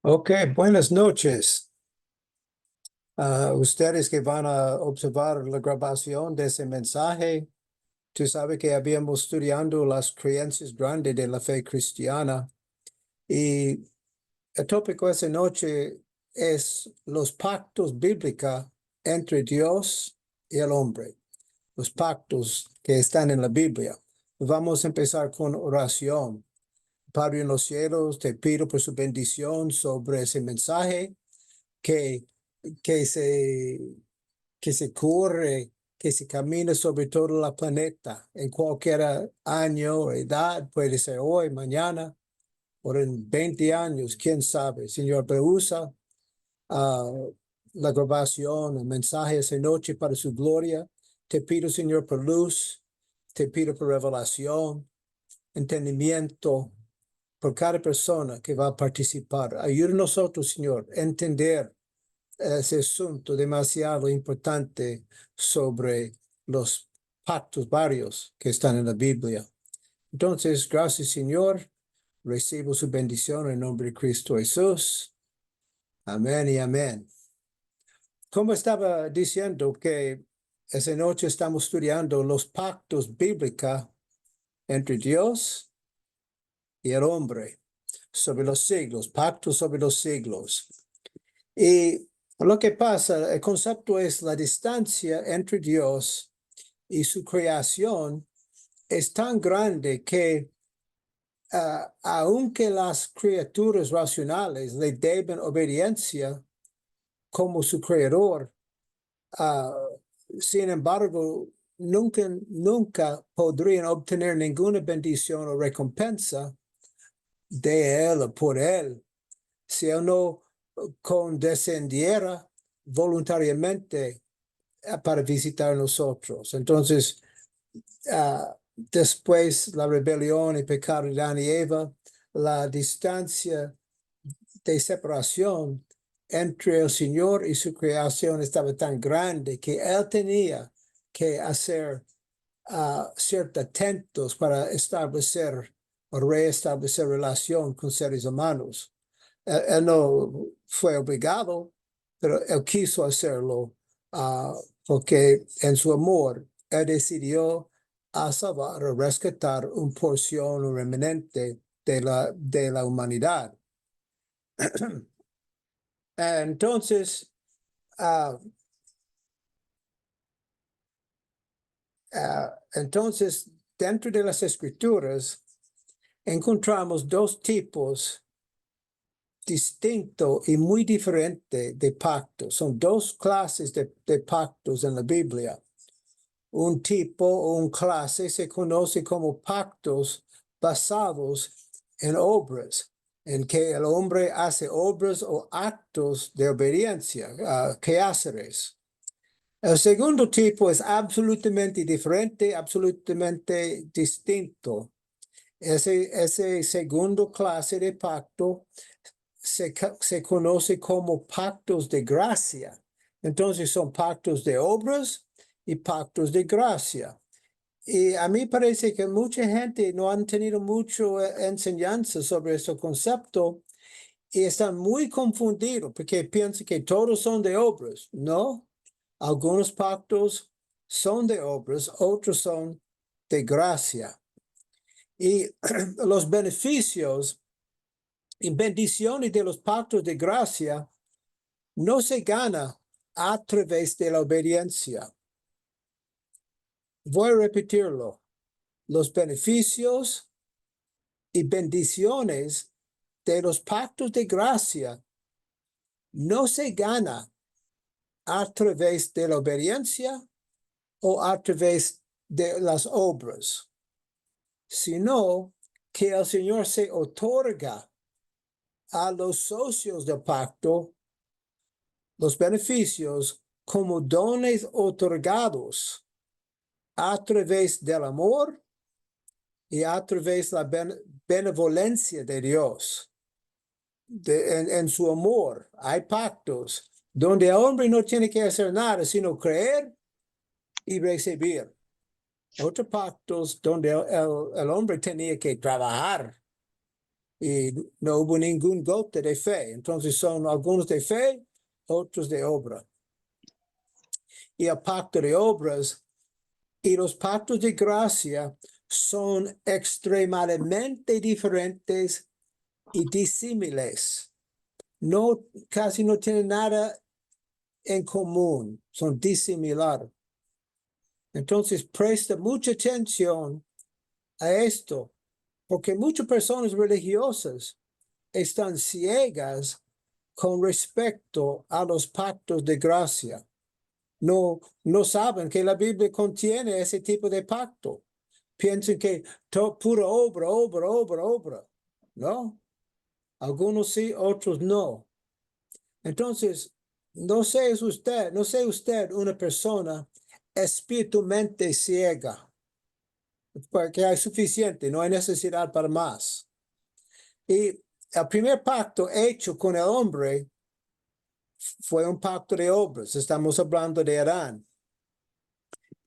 Ok, buenas noches. Ustedes que van a observar la grabación de ese mensaje, tú sabes que habíamos estudiando las creencias grandes de la fe cristiana y el tópico esa noche es los pactos bíblicos entre Dios y el hombre, los pactos que están en la Biblia. Vamos a empezar con oración. Padre en los cielos, te pido por su bendición sobre ese mensaje que, que se, que se corre, que se camina sobre todo la planeta en cualquier año o edad, puede ser hoy, mañana, o en 20 años, quién sabe. Señor, pero usa la grabación, el mensaje esa noche para su gloria. Te pido, Señor, por luz, te pido por revelación, entendimiento por cada persona que va a participar. Ayúdanos nosotros, Señor, a entender ese asunto demasiado importante sobre los pactos varios que están en la Biblia. Entonces, gracias, Señor. Recibo su bendición en nombre de Cristo Jesús. Amén y amén. Como estaba diciendo que esa noche estamos estudiando los pactos bíblicos entre Dios y el hombre sobre los siglos, pactos sobre los siglos. Y lo que pasa, el concepto es la distancia entre Dios y su creación es tan grande que aunque las criaturas racionales le deben obediencia como su creador, sin embargo, nunca podrían obtener ninguna bendición o recompensa de él o por él si él no condescendiera voluntariamente para visitar nosotros. Entonces, después la rebelión y pecado de Adán y Eva, la distancia de separación entre el Señor y su creación estaba tan grande que él tenía que hacer ser atentos para establecer o reestablecer relación con seres humanos. Él no fue obligado, pero él quiso hacerlo porque en su amor él decidió a salvar o rescatar una porción, un remanente de la humanidad. Entonces, entonces, dentro de las escrituras, encontramos dos tipos distintos y muy diferentes de pactos. Son dos clases de pactos en la Biblia. Un tipo o un clase se conoce como pactos basados en obras, en que el hombre hace obras o actos de obediencia, quehaceres. El segundo tipo es absolutamente diferente, absolutamente distinto. Ese segundo clase de pacto se conoce como pactos de gracia. Entonces son pactos de obras y pactos de gracia. Y a mí parece que mucha gente no han tenido mucho enseñanza sobre ese concepto y están muy confundidos porque piensan que todos son de obras. No, algunos pactos son de obras, otros son de gracia. Y los beneficios y bendiciones de los pactos de gracia no se gana a través de la obediencia. Voy a repetirlo. Los beneficios y bendiciones de los pactos de gracia no se gana a través de la obediencia o a través de las obras, sino que el Señor se otorga a los socios del pacto los beneficios como dones otorgados a través del amor y a través de la benevolencia de Dios. En su amor hay pactos donde el hombre no tiene que hacer nada sino creer y recibir. Otros pactos donde el hombre tenía que trabajar y no hubo ningún gota de fe. Entonces son algunos de fe, otros de obra. Y el pacto de obras y los pactos de gracia son extremadamente diferentes y disímiles. No, casi no tienen nada en común, son disimilares. Entonces presta mucha atención a esto, porque muchas personas religiosas están ciegas con respecto a los pactos de gracia. No saben que la Biblia contiene ese tipo de pacto. Piensan que pura obra. ¿No? Algunos sí, otros no. Entonces, no sé usted una persona espiritualmente ciega, porque hay suficiente, no hay necesidad para más. Y el primer pacto hecho con el hombre fue un pacto de obras. Estamos hablando de Adán.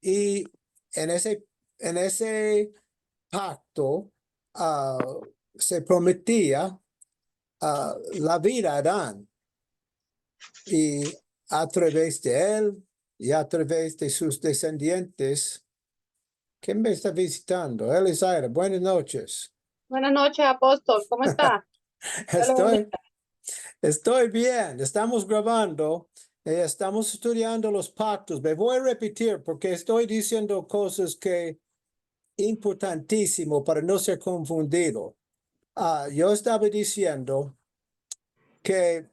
Y en ese pacto se prometía la vida a Adán. Y a través de él y a través de sus descendientes. ¿Quién me está visitando? Elisaira, buenas noches. Buenas noches, apóstol. ¿Cómo está? Dios le bendiga. Estoy bien. Estamos grabando. Estamos estudiando los pactos. Me voy a repetir porque estoy diciendo cosas que importantísimo para no ser confundido. Yo estaba diciendo que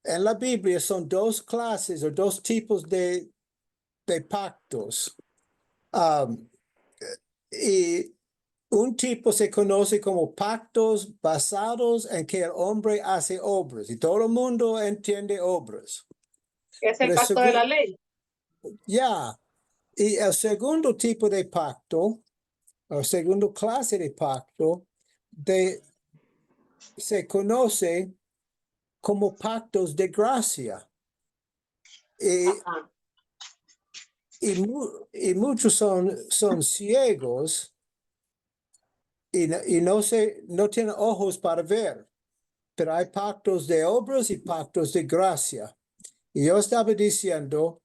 en la Biblia son dos clases o dos tipos de pactos. Y un tipo se conoce como pactos basados en que el hombre hace obras y todo el mundo entiende obras. Es el Pero pacto de la ley. y el segundo tipo de pacto, o segundo clase de pacto, se conoce como pactos de gracia. Ajá. Y muchos son ciegos y no tienen ojos para ver, pero hay pactos de obras y pactos de gracia. Y yo estaba diciendo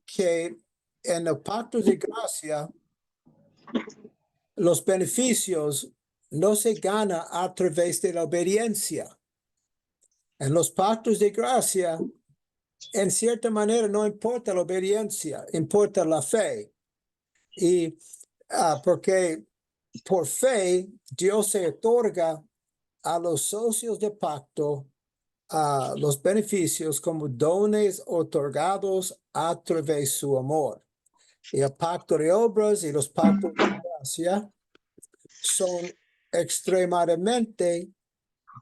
que en el pacto de gracia, los beneficios no se ganan a través de la obediencia. En los pactos de gracia, en cierta manera, no importa la obediencia, importa la fe. Y porque por fe, Dios se otorga a los socios de pacto los beneficios como dones otorgados a través de su amor. Y el pacto de obras y los pactos de gracia son extremadamente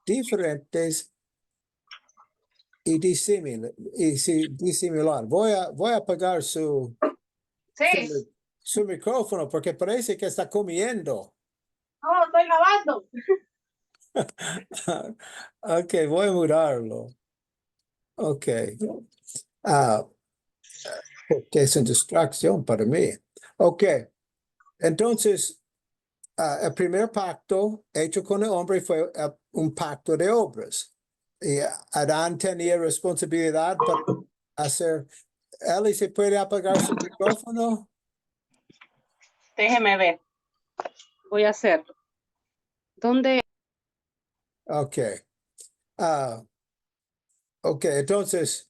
diferentes y disimilar. Voy a apagar su Sí. micrófono porque parece que está comiendo. No, estoy lavando. Ok, voy a mudarlo. Ok. Porque es una distracción para mí. Ok. Entonces, el primer pacto hecho con el hombre fue un pacto de obras. Y Adán tenía responsabilidad para hacer. Eli, ¿se puede apagar su micrófono? Déjeme ver. Voy a hacerlo. ¿Dónde? Ok. Ok, entonces,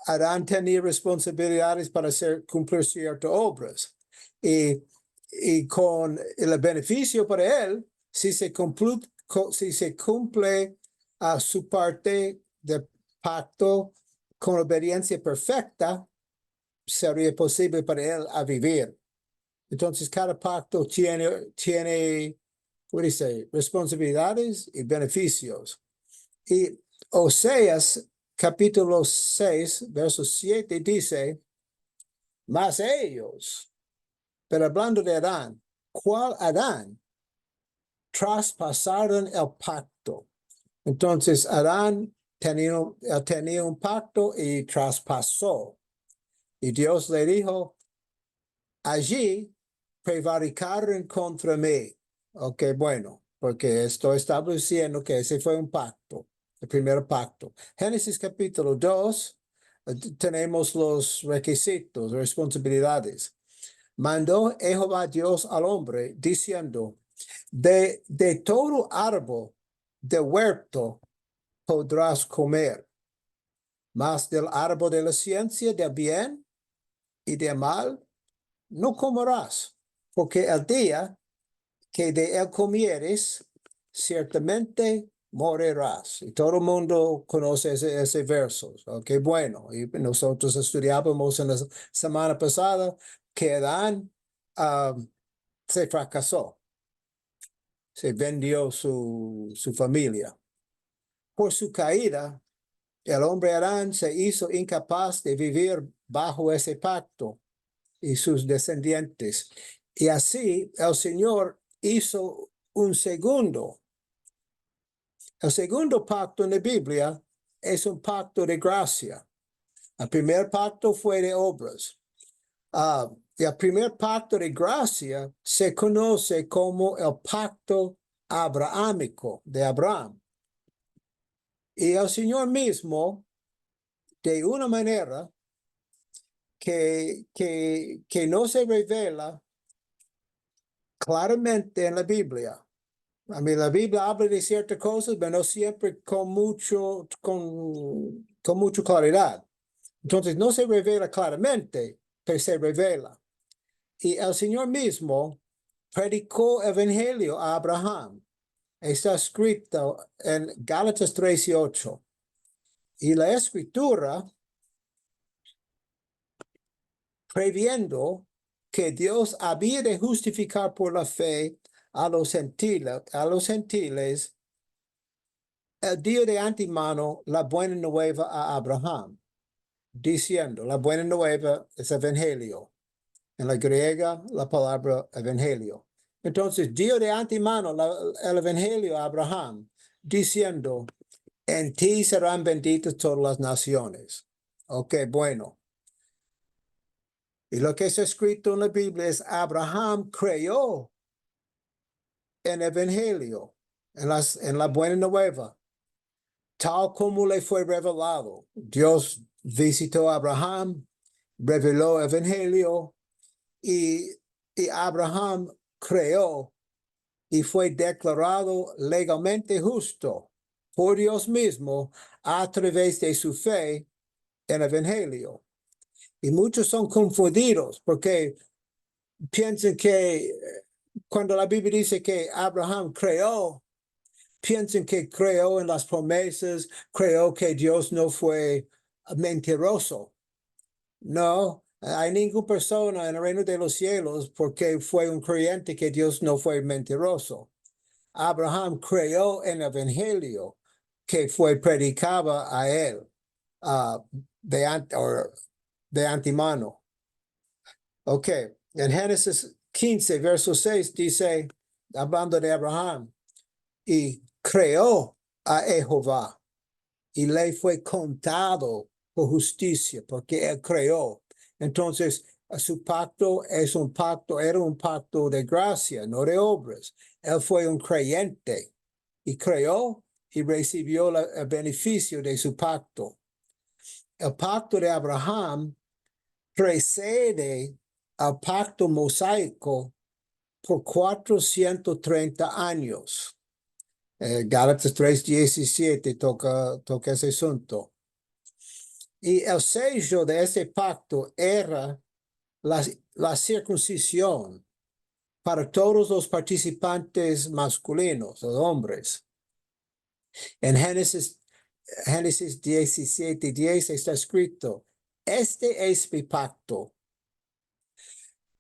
Adán tenía responsabilidades para cumplir ciertas obras. Y con el beneficio para él, si se cumple su parte de pacto con obediencia perfecta, sería posible para él a vivir. Entonces, cada pacto tiene ¿cómo dice? Responsabilidades y beneficios. Y Oseas, capítulo 6, verso 7, dice, mas ellos, pero hablando de Adán, ¿cuál Adán? Traspasaron el pacto. Entonces, Adán tenía un pacto y traspasó. Y Dios le dijo, allí prevaricaron contra mí. Ok, bueno, porque estoy estableciendo que ese fue un pacto, el primer pacto. Génesis capítulo 2, tenemos los requisitos, responsabilidades. Mandó Jehová Dios al hombre diciendo, de todo árbol de huerto podrás comer, mas del árbol de la ciencia del bien y del mal no comerás, porque el día que de él comieres, ciertamente morirás. Y todo el mundo conoce ese verso. Ok, bueno, y nosotros estudiábamos en la semana pasada que Adán se fracasó, se vendió su familia. Por su caída, el hombre Adán se hizo incapaz de vivir bajo ese pacto y sus descendientes. Y así el Señor hizo un segundo. El segundo pacto en la Biblia es un pacto de gracia. El primer pacto fue de obras. Y el primer pacto de gracia se conoce como el pacto abrahámico de Abraham. Y el Señor mismo, de una manera que no se revela claramente en la Biblia. A mí la Biblia habla de ciertas cosas, pero no siempre con mucha claridad. Entonces no se revela claramente, pero se revela. Y el Señor mismo predicó el evangelio a Abraham. Está escrito en Gálatas 3:8. Y la escritura, previendo que Dios había de justificar por la fe a los gentiles, el día de antemano la buena nueva a Abraham, diciendo, la buena nueva es evangelio. En la griega, la palabra evangelio. Entonces, dio de antemano el evangelio a Abraham, diciendo, en ti serán benditas todas las naciones. Ok, bueno. Y lo que está escrito en la Biblia es, Abraham creyó en evangelio, en la buena nueva, tal como le fue revelado. Dios visitó a Abraham, reveló evangelio, y Abraham creó y fue declarado legalmente justo por Dios mismo a través de su fe en el evangelio. Y muchos son confundidos porque piensan que cuando la Biblia dice que Abraham creó, piensan que creó en las promesas, creó que Dios no fue mentiroso. No, hay ninguna persona en el reino de los cielos porque fue un creyente que Dios no fue mentiroso. Abraham creyó en el evangelio que fue predicado a él de antemano. Ok, en Génesis 15, verso 6 dice, hablando de Abraham, y creó a Jehová y le fue contado por justicia porque él creó. Entonces, su pacto era un pacto de gracia, no de obras. Él fue un creyente y creó y recibió el beneficio de su pacto. El pacto de Abraham precede al pacto mosaico por 430 años. Gálatas 3:17 toca ese asunto. Y el sello de ese pacto era la circuncisión para todos los participantes masculinos, los hombres. En Génesis 17:10 está escrito, este es mi pacto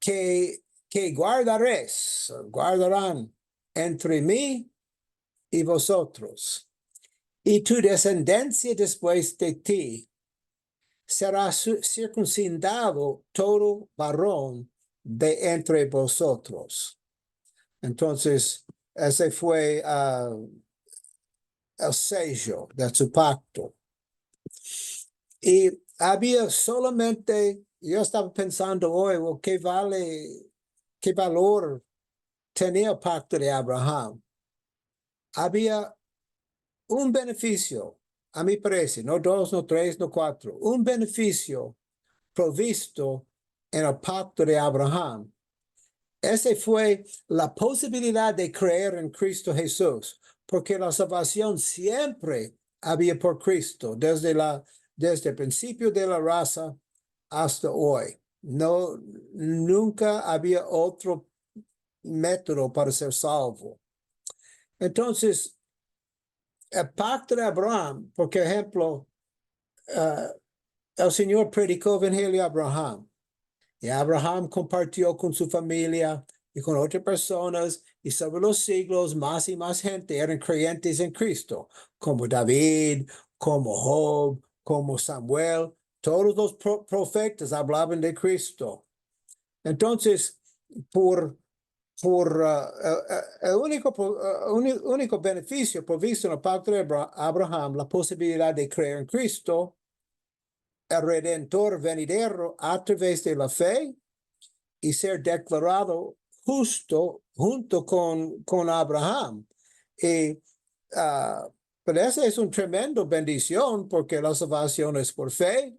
que guardarán entre mí y vosotros, y tu descendencia después de ti será circuncidado todo varón de entre vosotros. Entonces, ese fue el sello de su pacto. Y había solamente, yo estaba pensando hoy, ¿qué vale qué valor tenía el pacto de Abraham. Había un beneficio, a mi parecer, no dos, no tres, no cuatro, un beneficio provisto en el pacto de Abraham. Esa fue la posibilidad de creer en Cristo Jesús, porque la salvación siempre había por Cristo, desde el principio de la raza hasta hoy. No, nunca había otro método para ser salvo. Entonces, el pacto de Abraham, por ejemplo, el Señor predicó el evangelio a Abraham. Y Abraham compartió con su familia y con otras personas, y sobre los siglos más y más gente eran creyentes en Cristo, como David, como Job, como Samuel. Todos los profetas hablaban de Cristo. Entonces, por el único beneficio provisto en el pacto de Abraham, la posibilidad de creer en Cristo, el Redentor venidero a través de la fe y ser declarado justo junto con Abraham. Y, pero esa es una tremenda bendición porque la salvación es por fe.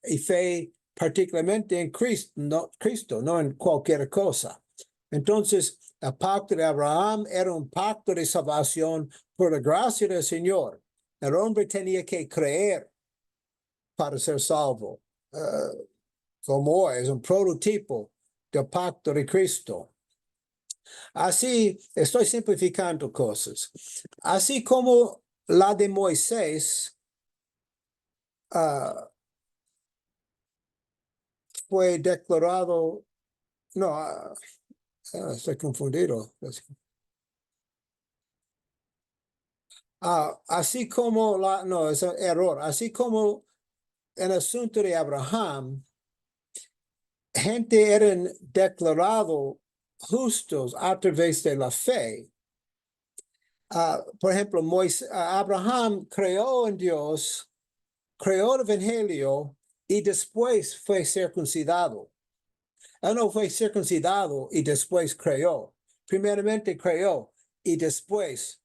Y fe particularmente en Cristo, no en cualquier cosa. Entonces, el pacto de Abraham era un pacto de salvación por la gracia del Señor. El hombre tenía que creer para ser salvo. Como es un prototipo del pacto de Cristo. Así, estoy simplificando cosas. Así como la de Moisés fue declarado, no, estoy confundido. Así como no, es un error. Así como en el asunto de Abraham, gente eran declarados justos a través de la fe. Por ejemplo, Abraham creó en Dios, creó el evangelio y después fue circuncidado. Él no fue circuncidado y después creó. Primeramente creó y después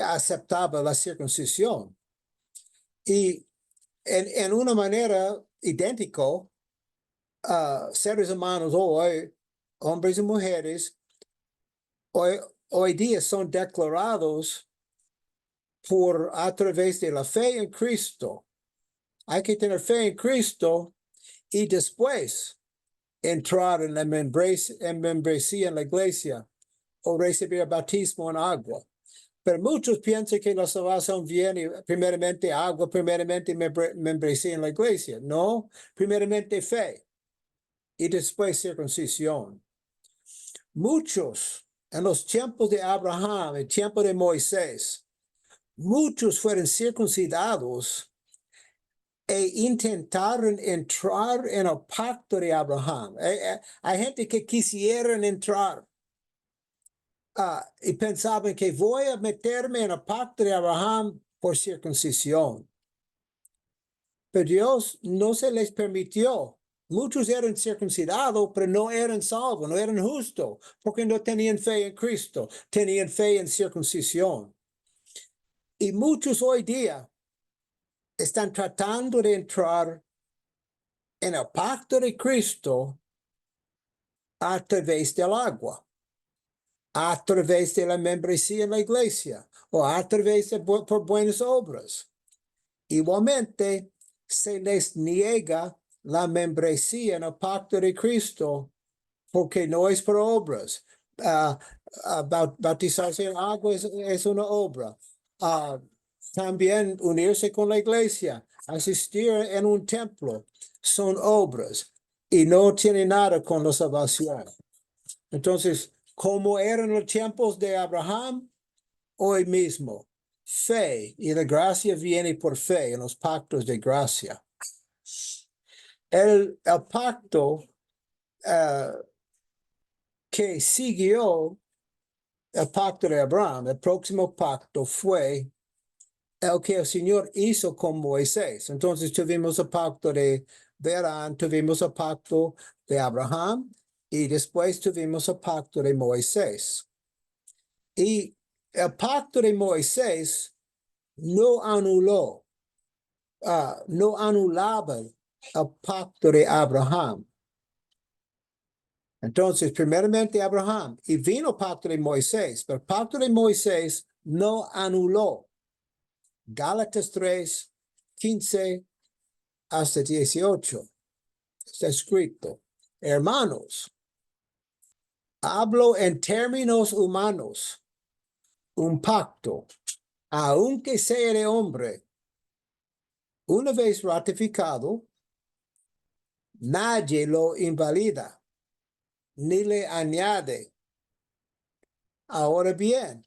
aceptaba la circuncisión. Y en una manera idéntica, seres humanos hoy, hombres y mujeres, hoy día son declarados a través de la fe en Cristo. Hay que tener fe en Cristo y después entrar en la membresía en la iglesia o recibir bautismo en agua. Pero muchos piensan que la salvación viene primeramente agua, primeramente membresía en la iglesia. No, primeramente fe y después circuncisión. Muchos en los tiempos de Abraham, el tiempo de Moisés, muchos fueron circuncidados e intentaron entrar en el pacto de Abraham. Hay gente que quisieran entrar y pensaban que voy a meterme en el pacto de Abraham por circuncisión. Pero Dios no se les permitió. Muchos eran circuncidados, pero no eran salvos, no eran justos, porque no tenían fe en Cristo, tenían fe en circuncisión. Y muchos hoy día están tratando de entrar en el pacto de Cristo a través del agua, a través de la membresía en la iglesia o a través de por buenas obras. Igualmente, se les niega la membresía en el pacto de Cristo porque no es por obras. Bautizarse en agua es una obra. También unirse con la iglesia, asistir en un templo, son obras y no tiene nada con la salvación. Entonces, como eran los tiempos de Abraham, hoy mismo, fe y la gracia viene por fe en los pactos de gracia. El pacto que siguió el pacto de Abraham, el próximo pacto fue el que el Señor hizo con Moisés. Entonces tuvimos el pacto de Verán, tuvimos el pacto de Abraham y después tuvimos el pacto de Moisés. Y el pacto de Moisés no anuló, no anulaba el pacto de Abraham. Entonces, primeramente Abraham, y vino el pacto de Moisés, pero el pacto de Moisés no anuló. Gálatas 3, 15 hasta 18. Está escrito, hermanos, hablo en términos humanos, un pacto, aunque sea de hombre, una vez ratificado, nadie lo invalida, ni le añade. Ahora bien,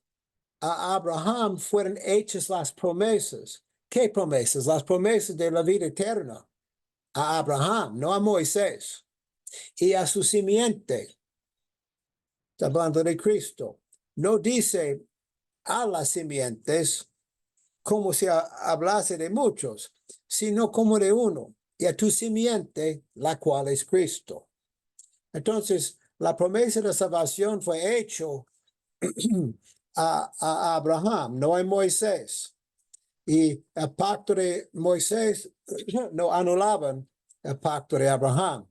a Abraham fueron hechas las promesas. ¿Qué promesas? Las promesas de la vida eterna. A Abraham, no a Moisés. Y a su simiente. Está hablando de Cristo. No dice a las simientes como si hablase de muchos, sino como de uno. Y a tu simiente, la cual es Cristo. Entonces, la promesa de salvación fue hecho a Abraham, no a Moisés. Y el pacto de Moisés no anulaban el pacto de Abraham.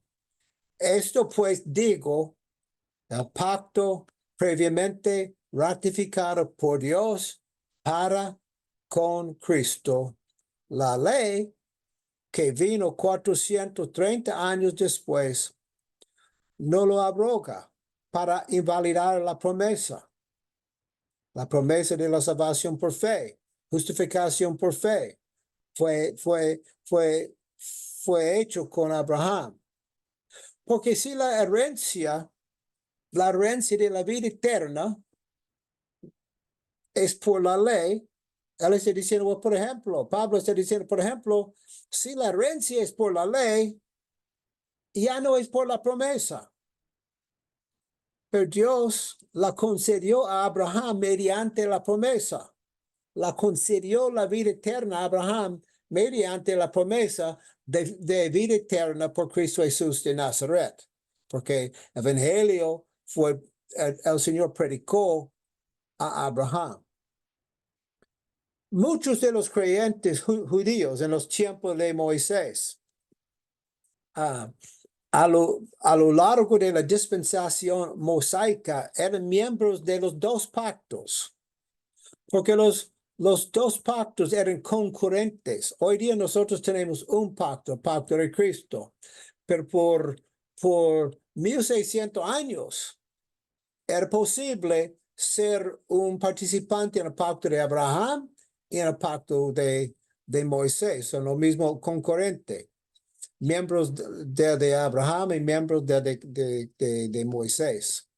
Esto pues digo, el pacto previamente ratificado por Dios para con Cristo. La ley que vino 430 años después no lo abroga para invalidar la promesa de la salvación por fe, justificación por fe, fue hecho con Abraham. Porque si la herencia de la vida eterna es por la ley, él está diciendo, por ejemplo, Pablo está diciendo, por ejemplo, si la herencia es por la ley, ya no es por la promesa. Pero Dios la concedió a Abraham mediante la promesa. La concedió la vida eterna a Abraham mediante la promesa de vida eterna por Cristo Jesús de Nazaret. Porque el evangelio fue, el Señor predicó a Abraham. Muchos de los creyentes judíos en los tiempos de Moisés, a lo largo de la dispensación mosaica, eran miembros de los dos pactos, porque los dos pactos eran concurrentes. Hoy día nosotros tenemos un pacto, el pacto de Cristo, pero por 1600 años era posible ser un participante en el pacto de Abraham y en el pacto de Moisés, son lo mismo concurrente. Miembros de Abraham y miembros de Moisés.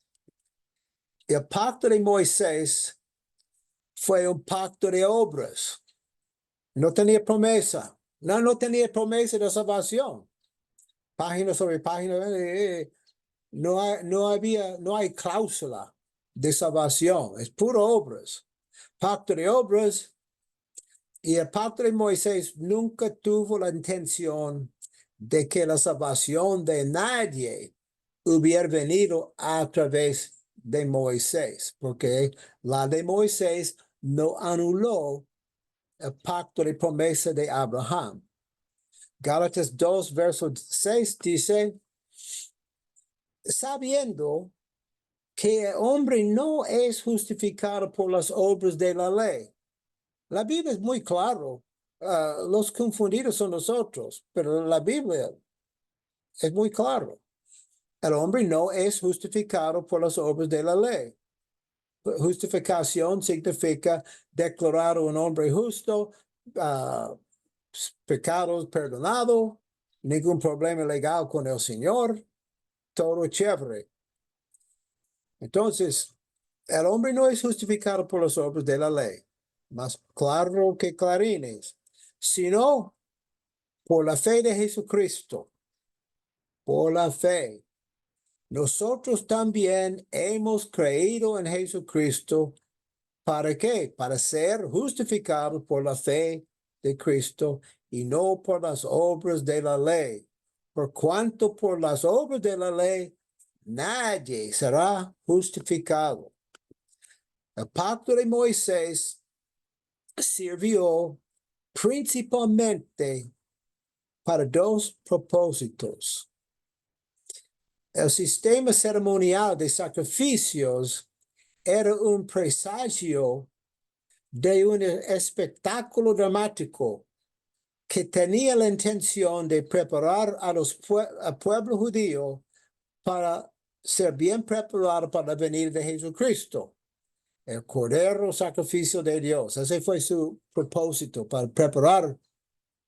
El pacto de Moisés fue un pacto de obras. No tenía promesa. No tenía promesa de salvación. Página sobre página. No hay cláusula de salvación. Es puro obras. Pacto de obras. Y el pacto de Moisés nunca tuvo la intención de que la salvación de nadie hubiera venido a través de Moisés, porque la de Moisés no anuló el pacto de promesa de Abraham. Gálatas 2, verso 6 dice, sabiendo que el hombre no es justificado por las obras de la ley. La Biblia es muy claro. Los confundidos son nosotros, pero la Biblia es muy claro. El hombre no es justificado por las obras de la ley. Justificación significa declarar un hombre justo, pecados perdonados, ningún problema legal con el Señor, todo chévere. Entonces, el hombre no es justificado por las obras de la ley, más claro que clarines, sino por la fe de Jesucristo, por la fe. Nosotros también hemos creído en Jesucristo. ¿Para qué? Para ser justificados por la fe de Cristo y no por las obras de la ley. Por cuanto por las obras de la ley nadie será justificado. El pacto de Moisés sirvió principalmente para dos propósitos. El sistema ceremonial de sacrificios era un presagio de un espectáculo dramático que tenía la intención de preparar al pueblo judío para ser bien preparado para la venida de Jesucristo, el cordero sacrificio de Dios. Ese fue su propósito, para preparar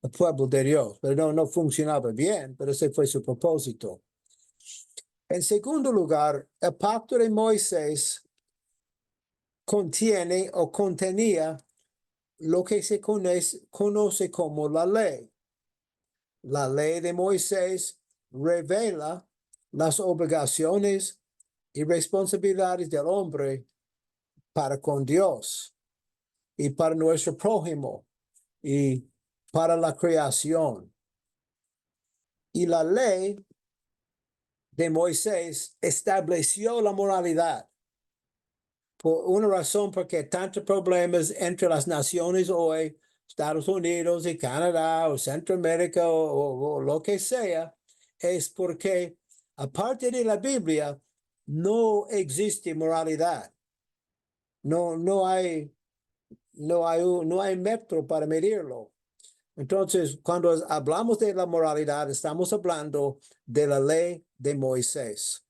al pueblo de Dios. Pero no funcionaba bien, pero ese fue su propósito. En segundo lugar, el pacto de Moisés contiene o contenía lo que se conoce como la ley. La ley de Moisés revela las obligaciones y responsabilidades del hombre para con Dios y para nuestro prójimo y para la creación. Y la ley de Moisés estableció la moralidad. Por una razón, porque tantos problemas entre las naciones hoy, Estados Unidos y Canadá o Centroamérica o lo que sea, es porque aparte de la Biblia no existe moralidad. No hay metro para medirlo. Entonces, cuando hablamos de la moralidad, estamos hablando de la ley de Moisés.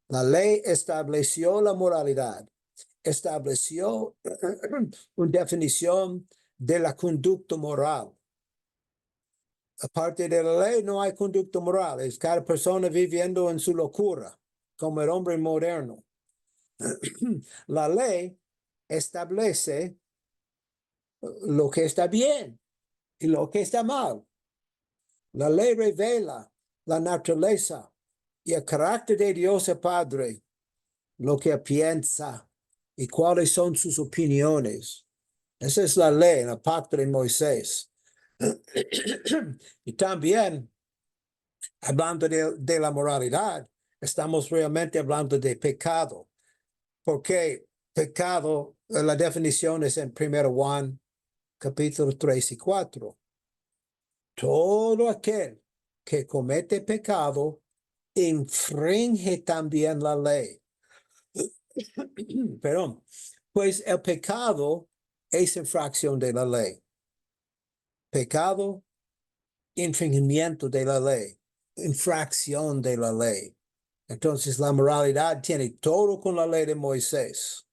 La ley estableció la moralidad, estableció una definición de la conducta moral. Aparte de la ley, no hay conducta moral. Es cada persona viviendo en su locura, como el hombre moderno. La ley establece lo que está bien y lo que está mal. La ley revela la naturaleza y el carácter de Dios el Padre, lo que piensa y cuáles son sus opiniones. Esa es la ley, el pacto de Moisés. Y también, hablando de la moralidad, estamos realmente hablando de pecado, porque pecado, la definición es en 1 Juan, capítulo 3 y 4. Todo aquel que comete pecado infringe también la ley. Perdón, pues el pecado es infracción de la ley. Pecado, infringimiento de la ley, infracción de la ley. Entonces la moralidad tiene todo con la ley de Moisés.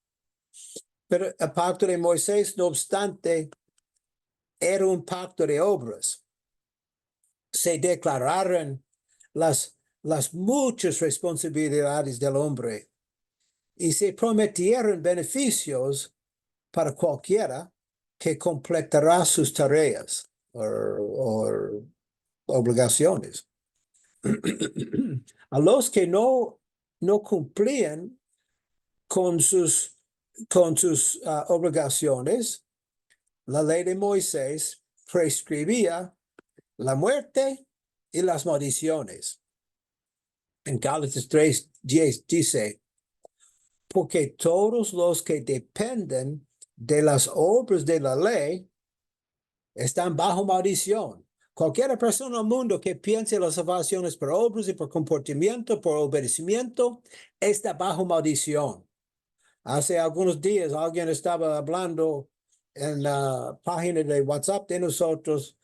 Pero el pacto de Moisés, no obstante, era un pacto de obras. Se declararon las muchas responsabilidades del hombre y se prometieron beneficios para cualquiera que completará sus tareas o obligaciones. A los que no cumplían con sus obligaciones, la ley de Moisés prescribía la muerte y las maldiciones. En Gálatas 3:10 dice, porque todos los que dependen de las obras de la ley están bajo maldición. Cualquier persona en el mundo que piense las salvaciones por obras y por comportamiento, por obedecimiento, está bajo maldición. Hace algunos días alguien estaba hablando en la página de WhatsApp de nosotros,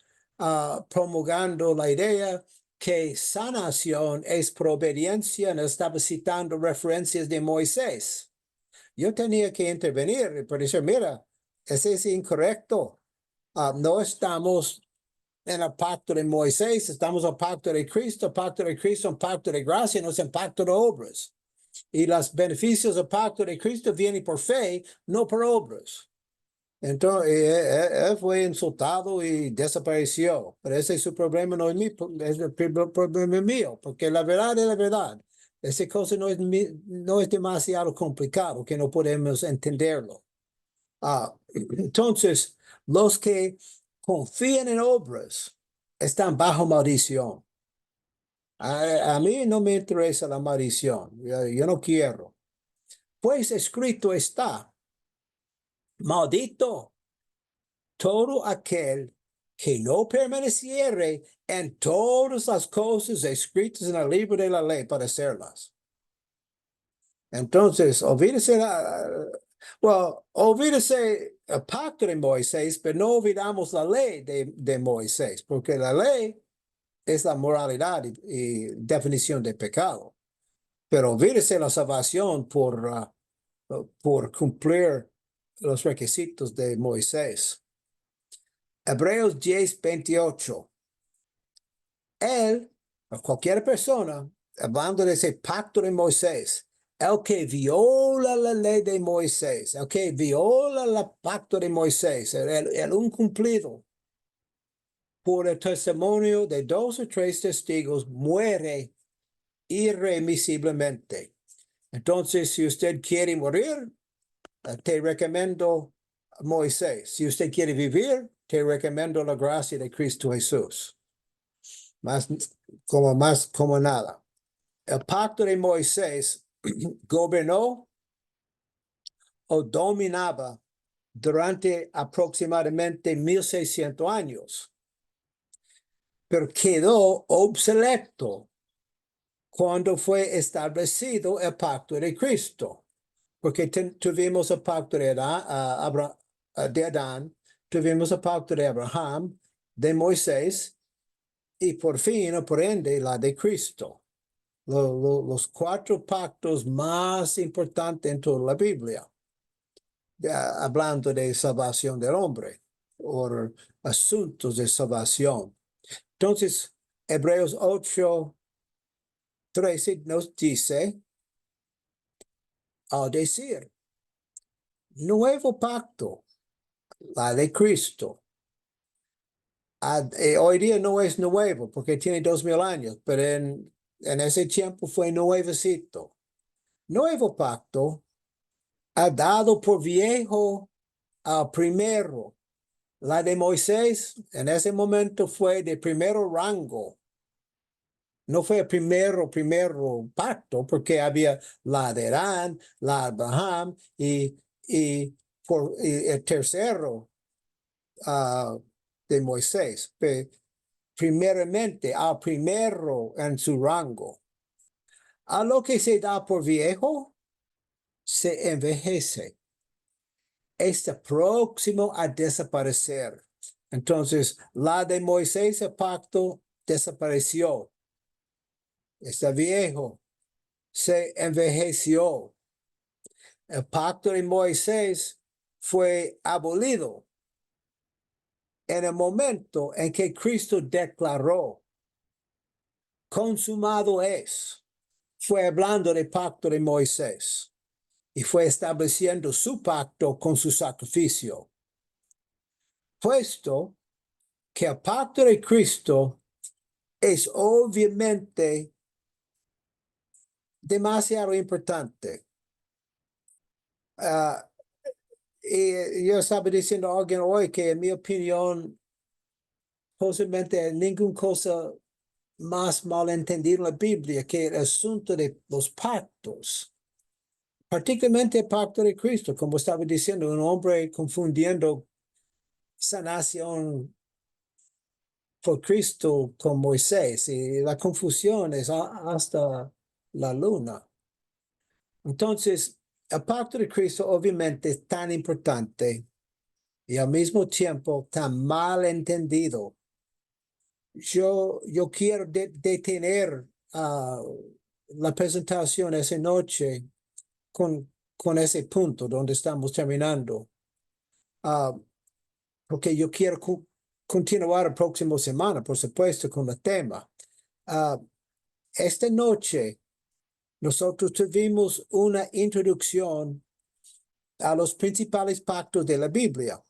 promulgando la idea que sanación es por obediencia, no estaba citando referencias de Moisés. Yo tenía que intervenir y decir, mira, ese es incorrecto. No estamos en el pacto de Moisés, estamos en el pacto de Cristo. El pacto de Cristo es un pacto de gracia, no es un pacto de obras. Y los beneficios del pacto de Cristo vienen por fe, no por obras. Entonces, él fue insultado y desapareció. Pero ese es su problema, no es mi, es el problema mío, porque la verdad es la verdad. Esa cosa no es demasiado complicado, que no podemos entenderlo. Entonces, los que confían en obras están bajo maldición. A mí no me interesa la maldición. Yo no quiero. Pues escrito está, maldito todo aquel que no permaneciere en todas las cosas escritas en el libro de la ley para hacerlas. Entonces, olvídese el pacto de Moisés, pero no olvidamos la ley de Moisés, porque la ley es la moralidad y definición de pecado. Pero olvídese la salvación por cumplir los requisitos de Moisés. Hebreos 10:28. Él, o cualquier persona, hablando de ese pacto de Moisés, el que viola la ley de Moisés, el que viola el pacto de Moisés, el incumplido, por el testimonio de 2 o 3 testigos, muere irremisiblemente. Entonces, si usted quiere morir, te recomiendo Moisés. Si usted quiere vivir, te recomiendo la gracia de Cristo Jesús. Más como nada. El pacto de Moisés gobernó o dominaba durante aproximadamente 1600 años, pero quedó obsoleto cuando fue establecido el pacto de Cristo, porque tuvimos el pacto de Adán, tuvimos el pacto de Abraham, de Moisés, y por fin, o por ende, la de Cristo. Los 4 pactos más importantes en toda la Biblia, hablando de salvación del hombre o asuntos de salvación. Entonces, Hebreos 8:13 nos dice, al decir, nuevo pacto, la de Cristo. Hoy día no es nuevo porque tiene 2000 años, pero en ese tiempo fue nuevecito. Nuevo pacto ha dado por viejo al primero. La de Moisés en ese momento fue de primero rango. No fue el primero pacto, porque había la de Adán, la de Abraham y el tercero de Moisés. Primeramente, al primero en su rango. A lo que se da por viejo, se envejece. Está próximo a desaparecer. Entonces, la de Moisés, el pacto, desapareció. Está viejo, se envejeció. El pacto de Moisés fue abolido en el momento en que Cristo declaró, consumado es. Fue hablando del pacto de Moisés y fue estableciendo su pacto con su sacrificio. Puesto que el pacto de Cristo es obviamente demasiado importante. Y yo estaba diciendo a alguien hoy que en mi opinión, posiblemente ninguna cosa más malentendida en la Biblia que el asunto de los pactos, particularmente el pacto de Cristo, como estaba diciendo, un hombre confundiendo sanación por Cristo con Moisés, y la confusión es hasta la luna. Entonces, el pacto de Cristo obviamente es tan importante y al mismo tiempo tan mal entendido. Yo quiero detener la presentación esa noche con ese punto donde estamos terminando, porque yo quiero continuar la próxima semana, por supuesto, con el tema. Esta noche nosotros tuvimos una introducción a los principales pactos de la Biblia,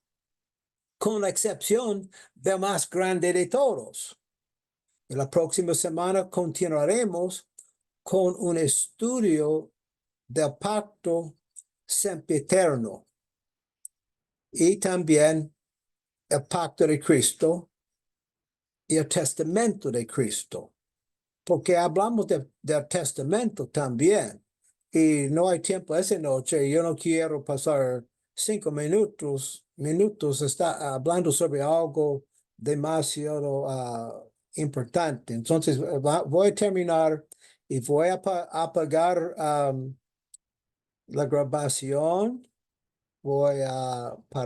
con la excepción del más grande de todos. En la próxima semana continuaremos con un estudio del pacto sempiterno y también el pacto de Cristo y el testamento de Cristo. porque hablamos del testamento también. Y no hay tiempo esa noche. Yo no quiero pasar 5 minutos, está hablando sobre algo demasiado importante. Entonces, voy a terminar y voy a apagar la grabación. Voy a parar.